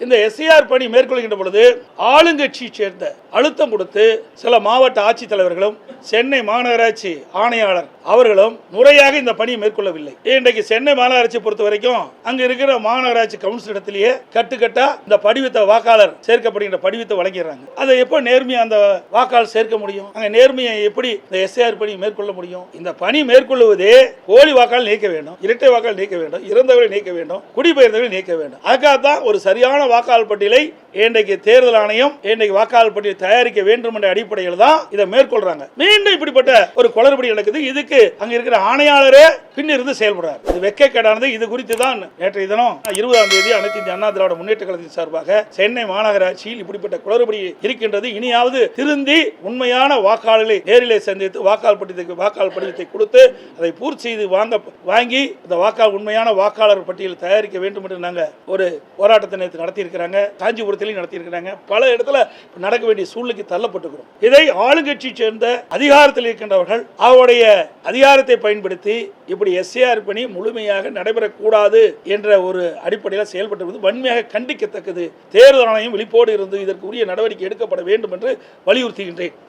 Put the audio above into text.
இந்த எஸ்ஐஆர் பணி மேற்கொள்கின்ற பொழுது ஆளுங்கட்சியை சேர்ந்த அழுத்தம் கொடுத்து சில மாவட்ட ஆட்சித்தலைவர்களும் சென்னை மாநகராட்சி ஆணையாளர் அவர்களும் முறையாக இந்த பணியை மேற்கொள்ளவில்லை. இன்றைக்கு சென்னை மாநகராட்சி பொறுத்த வரைக்கும் அங்க இருக்கிற மாநகராட்சி கவுன்சில் இடத்திலேயே கட்டுக்கட்டா இந்த படிவத்தை வாக்காளர் சேர்க்கப்படுகின்ற படிவத்தை வழங்கிடுறாங்க. அதை எப்போ நேர்மையா அந்த வாக்காளர் சேர்க்க முடியும்? அங்க நேர்மையை எப்படி இந்த எஸ்ஐஆர் பணி மேற்கொள்ள முடியும்? இந்த பணி மேற்கொள்வதே போலி வாக்காளர் நீக்க வேண்டும், இரட்டை வாக்காளர் நீக்க வேண்டும், இறந்தவர்களை நீக்க வேண்டும், குடிபெயர்ந்தவர்களை நீக்க வேண்டும். அதுக்காக தான் ஒரு சரியான வாக்காளர் பட்டியலை இன்றைக்கு தேர்தல் ஆணையம் இன்றைக்கு வாக்காளர் பட்டியல் தயாரிக்க வேண்டும் என்ற அடிப்படையில் தான் இதை மேற்கொள்றாங்க. மீண்டும் இப்படிப்பட்ட ஒரு குளறுபடி நடக்குது. இதுக்கு அங்க இருக்கிற ஆணையாளரே பின்னிருந்து செயல்படுறார். இது வெட்கக்கேடானது. இது குறித்து தான் நேற்றைய தினம் 20ஆம் தேதி அனைத்து இந்திய அண்ணா திராவிட முன்னேற்ற கழகத்தின் சார்பாக சென்னை மாநகராட்சியில் இப்படிப்பட்ட குளறுபடி இருக்கின்றது. இனியாவது திருந்தி உண்மையான வாக்காளர்களை நேரிலே சந்தித்து வாக்காளர் படிவத்தை கொடுத்து அதை பூர்த்தி செய்து வாங்கி இந்த உண்மையான வாக்காளர் பட்டியல் தயாரிக்க வேண்டும் என்று நாங்கள் ஒரு போராட்டத்தை நேற்று நடத்தியிருக்கிறாங்க. காஞ்சிபுரத்திலையும் நடத்தியிருக்கிறாங்க. பல இடத்துல நடக்க வேண்டிய சூழ்நிலைக்கு தள்ளப்பட்டுக்கிறோம். இதை ஆளுங்கட்சியை சேர்ந்த அதிகாரத்தில் இருக்கின்றவர்கள் அவருடைய அதிகாரத்தை பயன்படுத்தி இப்படி எஸ்ஐஆர் பணி முழுமையாக நடைபெறக்கூடாது என்ற ஒரு அடிப்படையில் செயல்பட்டு வன்மையாக கண்டிக்கத்தக்கது. தேர்தல் ஆணையம் விழிப்போடு இருந்து இதற்கு உரிய நடவடிக்கை எடுக்கப்பட வேண்டும் என்று வலியுறுத்துகின்றேன்.